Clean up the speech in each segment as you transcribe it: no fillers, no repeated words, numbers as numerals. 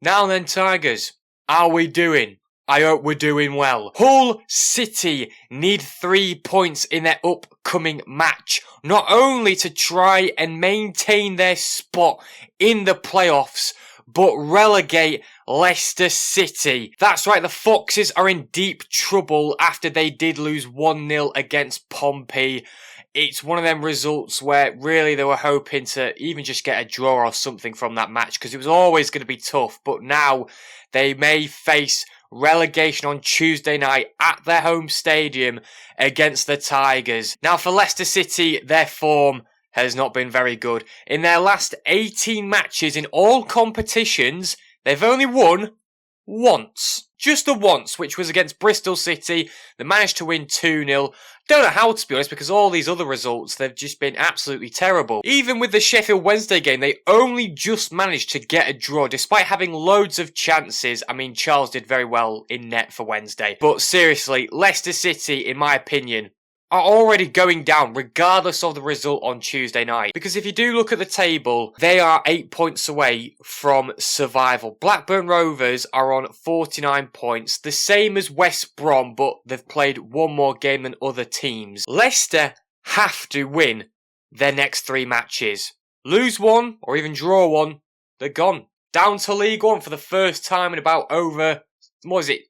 Now then, Tigers, how are we doing? I hope we're doing well. Hull City need 3 points in their upcoming match, not only to try and maintain their spot in the playoffs, but relegate Leicester City. That's right, the Foxes are in deep trouble after they did lose 1-0 against Pompey. It's one of them results where really they were hoping to even just get a draw or something from that match because it was always going to be tough. But now they may face relegation on Tuesday night at their home stadium against the Tigers. Now for Leicester City, their form has not been very good. In their last 18 matches in all competitions, they've only won once. Just the once, which was against Bristol City. They managed to win 2-0. Don't know how, to be honest, because all these other results, they've just been absolutely terrible. Even with the Sheffield Wednesday game, they only just managed to get a draw, despite having loads of chances. I mean, Charles did very well in net for Wednesday. But seriously, Leicester City, in my opinion, are already going down regardless of the result on Tuesday night. Because if you do look at the table, they are 8 points away from survival. Blackburn Rovers are on 49 points, the same as West Brom, but they've played one more game than other teams. Leicester have to win their next 3 matches. Lose one, or even draw one, they're gone. Down to League One for the first time in about over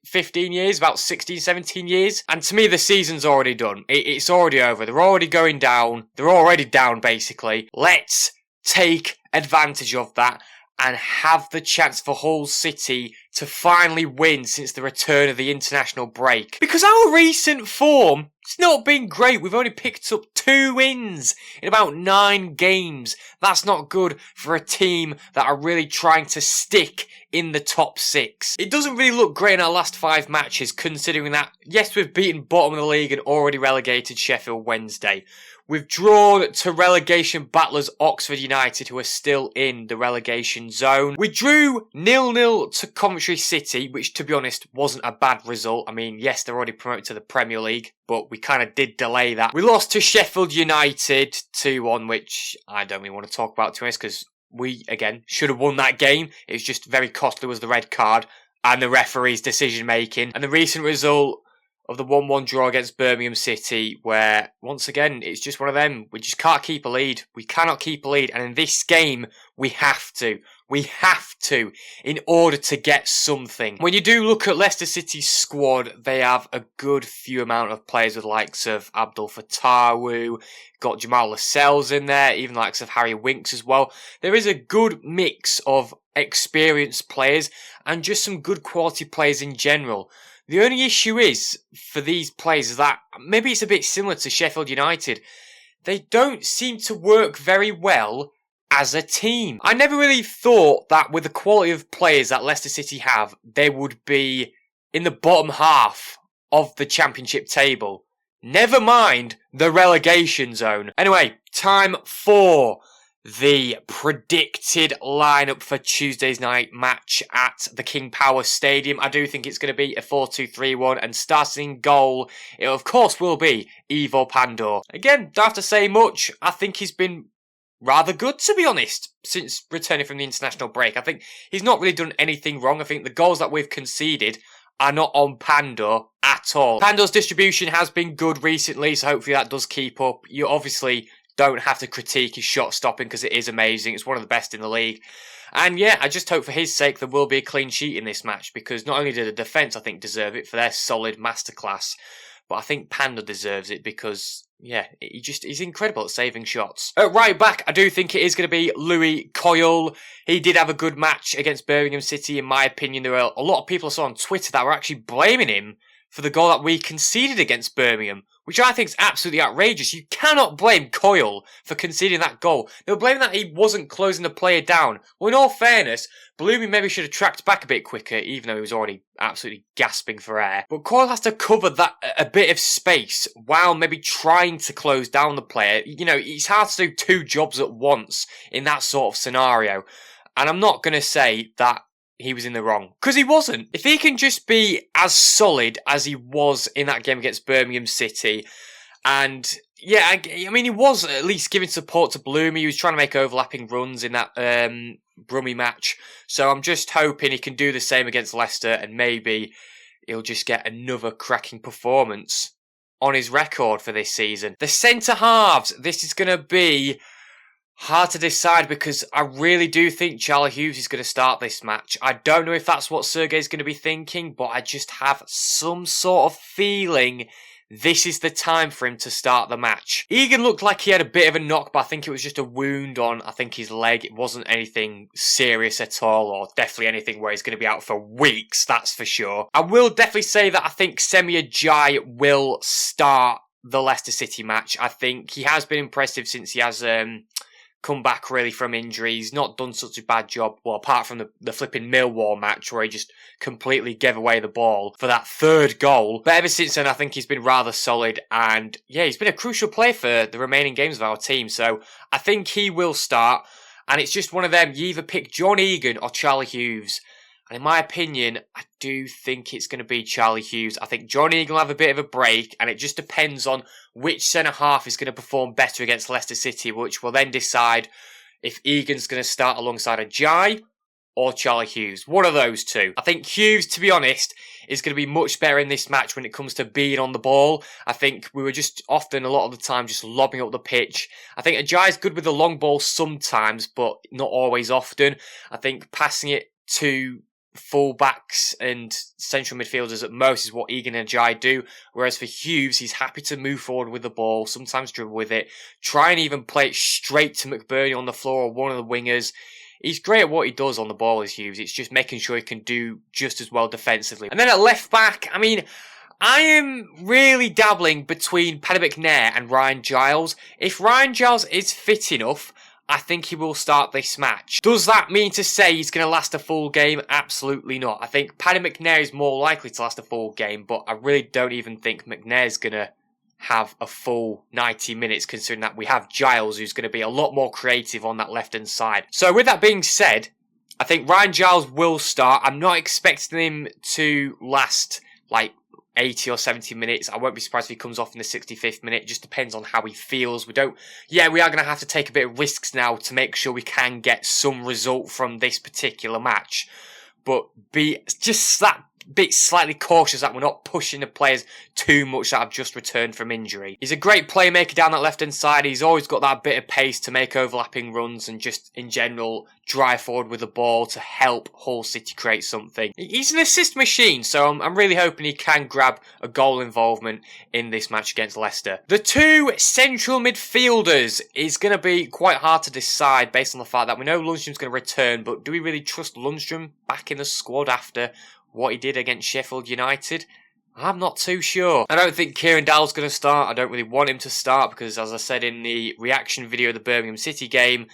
15 years, about 16, 17 years. And to me, the season's already done. It's already over. They're already going down. They're already down, basically. Let's take advantage of that and have the chance for Hull City to finally win since the return of the international break. Because our recent form, it's not been great. We've only picked up 2 wins in about 9 games. That's not good for a team that are really trying to stick in the top 6. It doesn't really look great in our last 5 matches, considering that, yes, we've beaten bottom of the league and already relegated Sheffield Wednesday. We've drawn to relegation battlers Oxford United, who are still in the relegation zone. We drew 0-0 to Coventry City, which, to be honest, wasn't a bad result. I mean, yes, they're already promoted to the Premier League, but we kind of did delay that. We lost to Sheffield United 2-1, which I don't really want to talk about, to be honest, because we, again, should have won that game. It was just very costly was the red card and the referee's decision-making. And the recent result of the 1-1 draw against Birmingham City, where, once again, it's just one of them. We just can't keep a lead. We cannot keep a lead. And in this game, we have to. We have to, in order to get something. When you do look at Leicester City's squad, they have a good few amount of players with the likes of Abdul Fatawu, got Jamal Lascelles in there, even the likes of Harry Winks as well. There is a good mix of experienced players and just some good quality players in general. The only issue is, for these players, is that maybe it's a bit similar to Sheffield United. They don't seem to work very well as a team. I never really thought that with the quality of players that Leicester City have, they would be in the bottom half of the Championship table. Never mind the relegation zone. Anyway, time for the predicted lineup for Tuesday's night match at the King Power Stadium. I do think it's going to be a 4-2-3-1, and starting goal, it of course will be Ivo Pandor. Again, don't have to say much. I think he's been rather good, to be honest, since returning from the international break. I think he's not really done anything wrong. I think the goals that we've conceded are not on Pandor at all. Pandor's distribution has been good recently, so hopefully that does keep up. You obviously don't have to critique his shot stopping because it is amazing. It's one of the best in the league. And yeah, I just hope for his sake there will be a clean sheet in this match, because not only did the defence, I think, deserve it for their solid masterclass, but I think Pandor deserves it because, yeah, he's incredible at saving shots. At right back, I do think it is going to be Louis Coyle. He did have a good match against Birmingham City, in my opinion. There were a lot of people I saw on Twitter that were actually blaming him for the goal that we conceded against Birmingham, which I think is absolutely outrageous. You cannot blame Coyle for conceding that goal. They were blaming that he wasn't closing the player down. Well, in all fairness, Bloomy maybe should have tracked back a bit quicker, even though he was already absolutely gasping for air. But Coyle has to cover that a bit of space while maybe trying to close down the player. You know, it's hard to do 2 jobs at once in that sort of scenario. And I'm not going to say that he was in the wrong, because he wasn't. If he can just be as solid as he was in that game against Birmingham City, and yeah, I mean, he was at least giving support to Bloomy. He was trying to make overlapping runs in that Brummy match. So I'm just hoping he can do the same against Leicester, and maybe he'll just get another cracking performance on his record for this season. The centre halves, this is going to be hard to decide because I really do think Charlie Hughes is going to start this match. I don't know if that's what Sergei's going to be thinking, but I just have some sort of feeling this is the time for him to start the match. Egan looked like he had a bit of a knock, but I think it was just a wound on, I think, his leg. It wasn't anything serious at all, or definitely anything where he's going to be out for weeks, that's for sure. I will definitely say that I think Semi Ajayi will start the Leicester City match. I think he has been impressive since he has come back really from injury. He's not done such a bad job, well, apart from the flipping Millwall match where he just completely gave away the ball for that third goal. But ever since then, I think he's been rather solid, and yeah, he's been a crucial player for the remaining games of our team. So I think he will start, and it's just one of them. You either pick John Egan or Charlie Hughes. And in my opinion, I do think it's going to be Charlie Hughes. I think John Egan will have a bit of a break, and it just depends on which centre-half is going to perform better against Leicester City, which will then decide if Egan's going to start alongside Ajayi or Charlie Hughes. One of those two. I think Hughes, to be honest, is going to be much better in this match when it comes to being on the ball. I think we were just often, a lot of the time, just lobbing up the pitch. I think Ajayi's good with the long ball sometimes, but not always often. I think passing it to full-backs and central midfielders at most is what Egan and Ajayi do, whereas for Hughes, he's happy to move forward with the ball, sometimes dribble with it, try and even play it straight to McBurney on the floor or one of the wingers. He's great at what he does on the ball, is Hughes. It's just making sure he can do just as well defensively. And then at left back, I mean, I am really dabbling between Paddy McNair and Ryan Giles. If Ryan Giles is fit enough, I think he will start this match. Does that mean to say he's going to last a full game? Absolutely not. I think Paddy McNair is more likely to last a full game, but I really don't even think McNair's going to have a full 90 minutes, considering that we have Giles, who's going to be a lot more creative on that left-hand side. So with that being said, I think Ryan Giles will start. I'm not expecting him to last like 80 or 70 minutes. I won't be surprised if he comes off in the 65th minute. It just depends on how he feels. We are going to have to take a bit of risks now to make sure we can get some result from this particular match. But be just that bit slightly cautious that we're not pushing the players too much that have just returned from injury. He's a great playmaker down that left-hand side. He's always got that bit of pace to make overlapping runs and just, in general, drive forward with the ball to help Hull City create something. He's an assist machine, so I'm really hoping he can grab a goal involvement in this match against Leicester. The two central midfielders is going to be quite hard to decide based on the fact that we know Lundstrom's going to return, but do we really trust Lundstrom back in the squad after what he did against Sheffield United? I'm not too sure. I don't think Kieran Dowell's going to start. I don't really want him to start because, as I said in the reaction video of the Birmingham City game,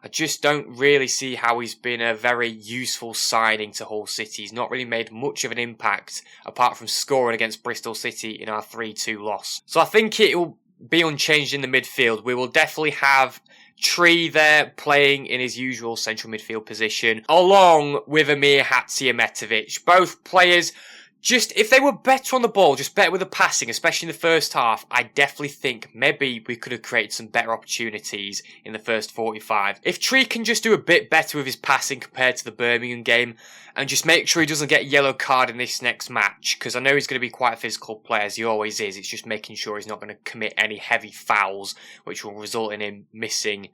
I just don't really see how he's been a very useful signing to Hull City. He's not really made much of an impact apart from scoring against Bristol City in our 3-2 loss. So I think it will be unchanged in the midfield. We will definitely have Tree there playing in his usual central midfield position, along with Amir Hatzimetovic. Both players, just if they were better on the ball, just better with the passing, especially in the first half, I definitely think maybe we could have created some better opportunities in the first 45. If Tree can just do a bit better with his passing compared to the Birmingham game, and just make sure he doesn't get a yellow card in this next match, because I know he's going to be quite a physical player, as he always is. It's just making sure he's not going to commit any heavy fouls, which will result in him missing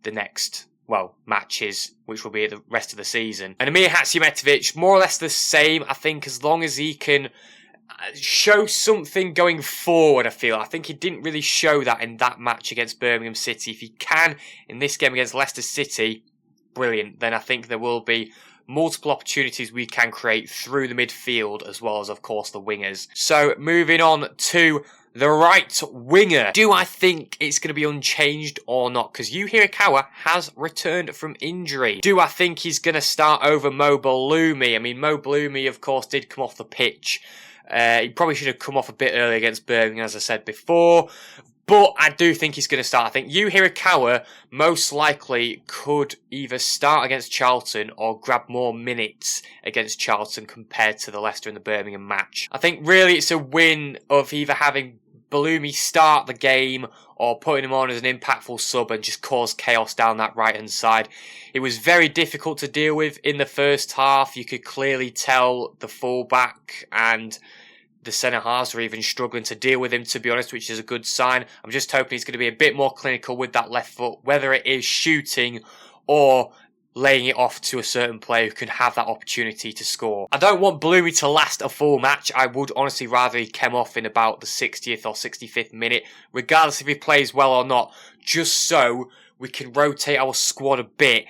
the next, matches, which will be the rest of the season. And Amir Hatzimetovic, more or less the same, I think, as long as he can show something going forward, I think he didn't really show that in that match against Birmingham City. If he can, in this game against Leicester City, brilliant. Then I think there will be multiple opportunities we can create through the midfield, as well as, of course, the wingers. So, moving on to the right winger. Do I think it's going to be unchanged or not? Because Yu Hirakawa has returned from injury. Do I think he's going to start over Mo Balumi? I mean, Mo Balumi, of course, did come off the pitch. He probably should have come off a bit early against Birmingham, as I said before. But I do think he's going to start. I think Yu Hirakawa most likely could either start against Charlton or grab more minutes against Charlton compared to the Leicester and the Birmingham match. I think really it's a win of either having Bellumi start the game or putting him on as an impactful sub and just cause chaos down that right-hand side. It was very difficult to deal with in the first half. You could clearly tell the fullback and the centre-halves are even struggling to deal with him, to be honest, which is a good sign. I'm just hoping he's going to be a bit more clinical with that left foot, whether it is shooting or laying it off to a certain player who can have that opportunity to score. I don't want Bellumi to last a full match. I would honestly rather he came off in about the 60th or 65th minute, regardless if he plays well or not, just so we can rotate our squad a bit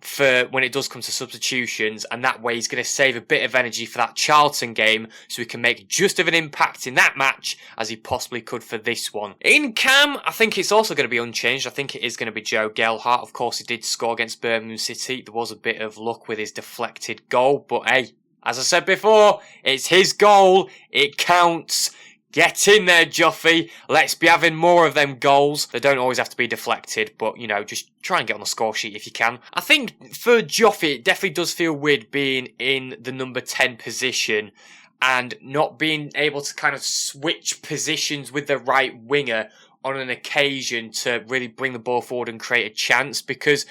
for when it does come to substitutions, and that way he's going to save a bit of energy for that Charlton game so he can make just of an impact in that match as he possibly could for this one. In Cam, I think it's also going to be unchanged. I think it is going to be Joe Gelhardt. Of course, he did score against Birmingham City. There was a bit of luck with his deflected goal, but hey, as I said before, it's his goal. It counts. Get in there, Joffy. Let's be having more of them goals. They don't always have to be deflected, but, you know, just try and get on the score sheet if you can. I think for Joffy, it definitely does feel weird being in the number 10 position and not being able to kind of switch positions with the right winger on an occasion to really bring the ball forward and create a chance, because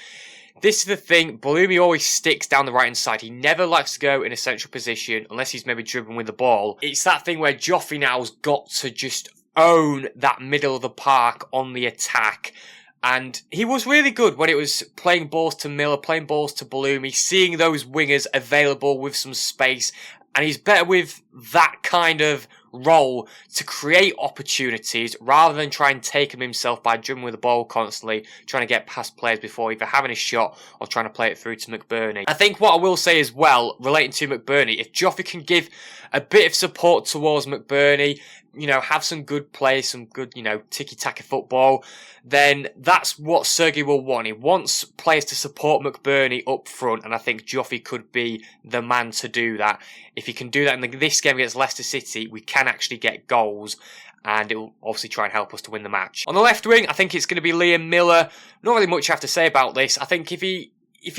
this is the thing, Bellumi always sticks down the right-hand side. He never likes to go in a central position unless he's maybe dribbling with the ball. It's that thing where Joffrey now has got to just own that middle of the park on the attack. And he was really good when it was playing balls to Miller, playing balls to Bellumi, seeing those wingers available with some space. And he's better with that kind of role to create opportunities rather than try and take them himself by dribbling with the ball constantly, trying to get past players before either having a shot or trying to play it through to McBurney. I think what I will say as well, relating to McBurney, if Joffrey can give a bit of support towards McBurney, you know, have some good play, some good, you know, tiki-taka football, then that's what Sergei will want. He wants players to support McBurney up front, and I think Joffrey could be the man to do that. If he can do that in this game against Leicester City, we can actually get goals, and it will obviously try and help us to win the match. On the left wing, I think it's going to be Liam Miller. Not really much I have to say about this. I think if he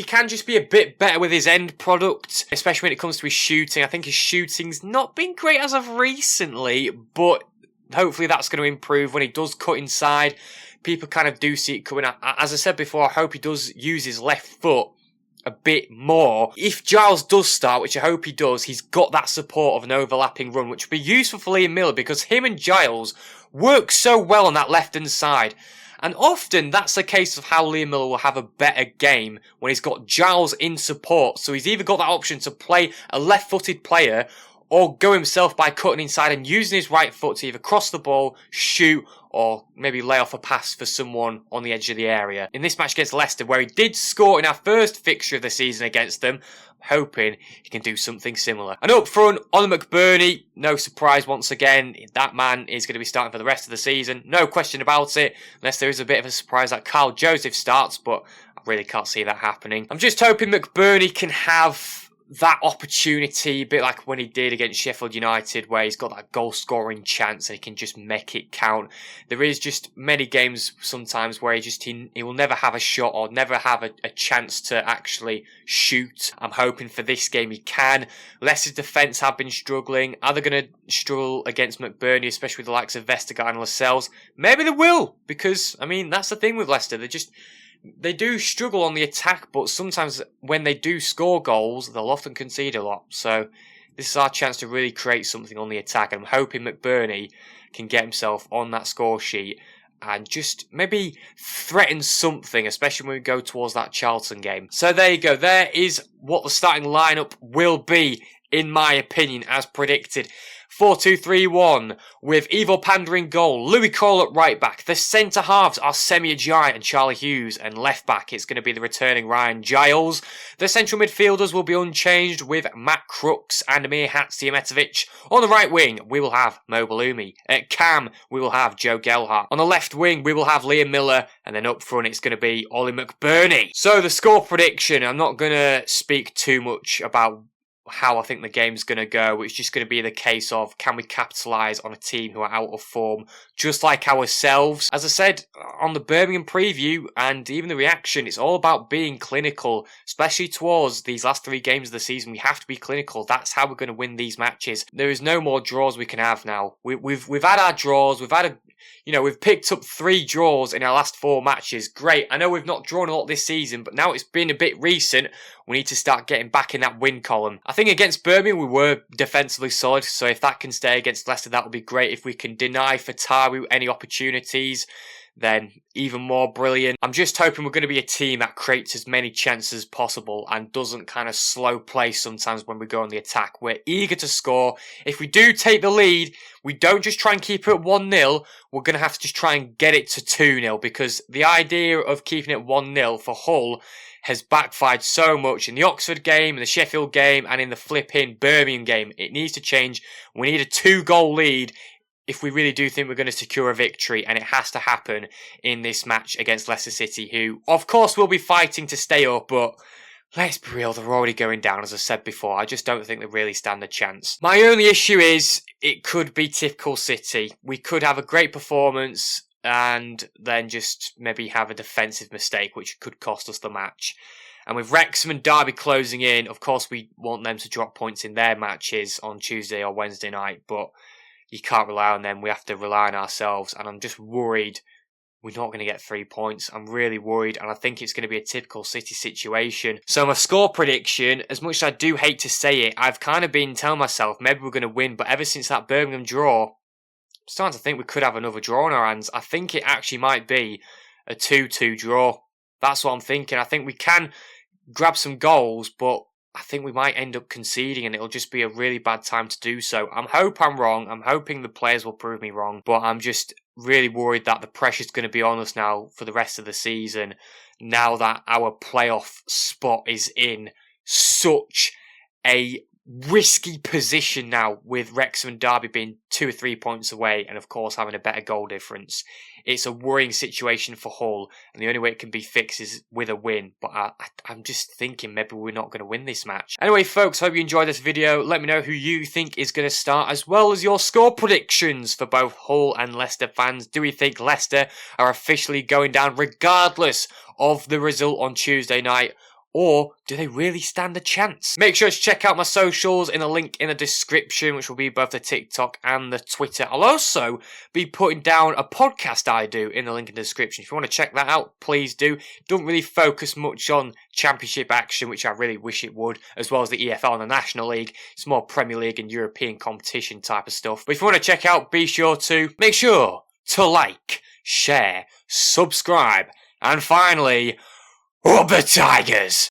can just be a bit better with his end product, especially when it comes to his shooting. I think his shooting's not been great as of recently, but hopefully that's going to improve when he does cut inside. People kind of do see it coming out. As I said before, I hope he does use his left foot a bit more. If Giles does start, which I hope he does, he's got that support of an overlapping run, which would be useful for Liam Miller because him and Giles work so well on that left-hand side. And often that's the case of how Liam Miller will have a better game when he's got Giles in support. So he's either got that option to play a left-footed player or go himself by cutting inside and using his right foot to either cross the ball, shoot, or maybe lay off a pass for someone on the edge of the area. In this match against Leicester, where he did score in our first fixture of the season against them, I'm hoping he can do something similar. And up front, on McBurney, no surprise once again, that man is going to be starting for the rest of the season. No question about it, unless there is a bit of a surprise that Carl Joseph starts, but I really can't see that happening. I'm just hoping McBurney can have that opportunity, a bit like when he did against Sheffield United, where he's got that goal scoring chance and he can just make it count. There is just many games sometimes where he will never have a shot or never have a chance to actually shoot. I'm hoping for this game he can. Leicester's defence have been struggling. Are they going to struggle against McBurney, especially with the likes of Vestergaard and Lascelles? Maybe they will, because I mean that's the thing with Leicester. They do struggle on the attack, but sometimes when they do score goals, they'll often concede a lot. So this is our chance to really create something on the attack. And I'm hoping McBurney can get himself on that score sheet and just maybe threaten something, especially when we go towards that Charlton game. So there you go. There is what the starting lineup will be, in my opinion, as predicted. 4-2-3-1 with Ivo Panda in goal, Louis Cole at right back. The centre halves are Semi Ajayi and Charlie Hughes, and left back it's going to be the returning Ryan Giles. The central midfielders will be unchanged with Matt Crooks and Amir Hatzimetovic. On the right wing we will have Mo Bellumi. At Cam we will have Joe Gelhardt. On the left wing we will have Liam Miller, and then up front it's going to be Ollie McBurney. So the score prediction, I'm not going to speak too much about how I think the game's going to go. It's just going to be the case of, can we capitalise on a team who are out of form, just like ourselves? As I said on the Birmingham preview and even the reaction, it's all about being clinical, especially towards these last 3 games of the season. We have to be clinical. That's how we're going to win these matches. There is no more draws we can have now. We've had our draws. We've picked up 3 draws in our last 4 matches. Great. I know we've not drawn a lot this season, but now it's been a bit recent. We need to start getting back in that win column. I think against Birmingham, we were defensively solid. So if that can stay against Leicester, that would be great. If we can deny Fatawu any opportunities, then even more brilliant. I'm just hoping we're going to be a team that creates as many chances as possible and doesn't kind of slow play sometimes when we go on the attack. We're eager to score. If we do take the lead, we don't just try and keep it 1-0. We're going to have to just try and get it to 2-0, because the idea of keeping it 1-0 for Hull has backfired so much in the Oxford game, in the Sheffield game, and in the flipping Birmingham game. It needs to change. We need a 2-goal lead if we really do think we're going to secure a victory, and it has to happen in this match against Leicester City, who, of course, will be fighting to stay up, but let's be real, they're already going down, as I said before. I just don't think they really stand a chance. My only issue is, it could be typical City. We could have a great performance and then just maybe have a defensive mistake, which could cost us the match. And with Wrexham and Derby closing in, of course, we want them to drop points in their matches on Tuesday or Wednesday night, but you can't rely on them. We have to rely on ourselves. And I'm just worried we're not going to get 3 points. I'm really worried. And I think it's going to be a typical City situation. So my score prediction, as much as I do hate to say it, I've kind of been telling myself maybe we're going to win. But ever since that Birmingham draw, I'm starting to think we could have another draw in our hands. I think it actually might be a 2-2 draw. That's what I'm thinking. I think we can grab some goals, but I think we might end up conceding, and it'll just be a really bad time to do so. I hope I'm wrong. I'm hoping the players will prove me wrong, but I'm just really worried that the pressure's going to be on us now for the rest of the season, now that our playoff spot is in such a risky position now, with Wrexham and Derby being 2 or 3 points away, and of course having a better goal difference. It's a worrying situation for Hull, and the only way it can be fixed is with a win. But I'm just thinking maybe we're not going to win this match. Anyway, folks, hope you enjoyed this video. Let me know who you think is going to start, as well as your score predictions for both Hull and Leicester fans. Do we think Leicester are officially going down regardless of the result on Tuesday night? Or do they really stand a chance? Make sure to check out my socials in a link in the description, which will be both the TikTok and the Twitter. I'll also be putting down a podcast I do in the link in the description. If you want to check that out, please do. Don't really focus much on Championship action, which I really wish it would, as well as the EFL and the National League. It's more Premier League and European competition type of stuff. But if you want to check out, be sure to make sure to like, share, subscribe, and finally, up the Tigers!